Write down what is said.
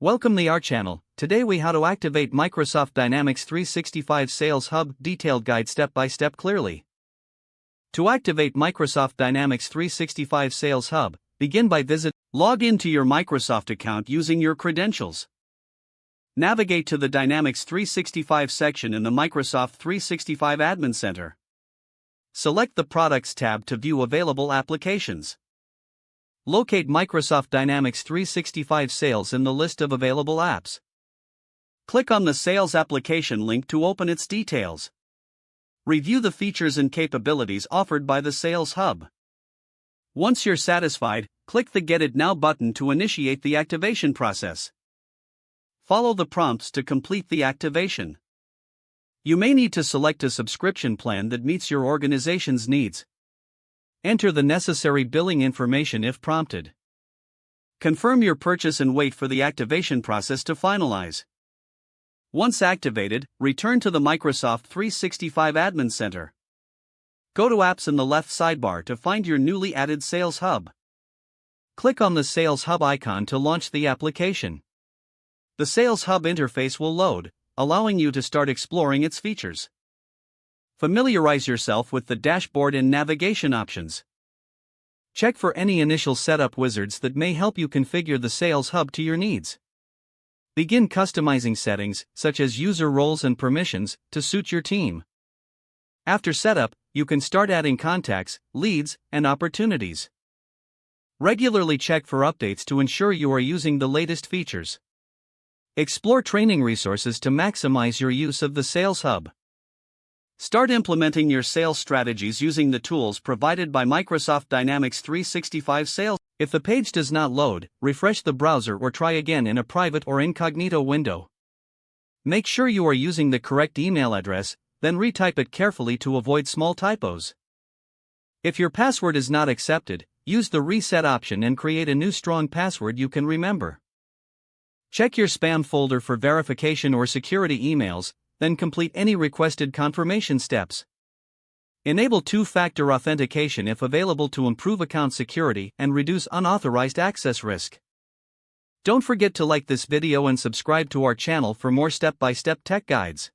Welcome to our channel. Today we how to activate Microsoft Dynamics 365 Sales Hub detailed guide step by step clearly. To activate Microsoft Dynamics 365 Sales Hub, begin by log into your Microsoft account using your credentials. Navigate to the Dynamics 365 section in the Microsoft 365 Admin Center. Select the Products tab to view available applications. Locate Microsoft Dynamics 365 Sales in the list of available apps. Click on the Sales application link to open its details. Review the features and capabilities offered by the Sales Hub. Once you're satisfied, click the Get It Now button to initiate the activation process. Follow the prompts to complete the activation. You may need to select a subscription plan that meets your organization's needs. Enter the necessary billing information if prompted. Confirm your purchase and wait for the activation process to finalize. Once activated, return to the Microsoft 365 Admin Center. Go to Apps in the left sidebar to find your newly added Sales Hub. Click on the Sales Hub icon to launch the application. The Sales Hub interface will load, allowing you to start exploring its features. Familiarize yourself with the dashboard and navigation options. Check for any initial setup wizards that may help you configure the Sales Hub to your needs. Begin customizing settings, such as user roles and permissions, to suit your team. After setup, you can start adding contacts, leads, and opportunities. Regularly check for updates to ensure you are using the latest features. Explore training resources to maximize your use of the Sales Hub. Start implementing your sales strategies using the tools provided by Microsoft Dynamics 365 Sales. If the page does not load, refresh the browser or try again in a private or incognito window. Make sure you are using the correct email address, then retype it carefully to avoid small typos. If your password is not accepted, use the reset option and create a new strong password you can remember. Check your spam folder for verification or security emails, then complete any requested confirmation steps. Enable two-factor authentication if available to improve account security and reduce unauthorized access risk. Don't forget to like this video and subscribe to our channel for more step-by-step tech guides.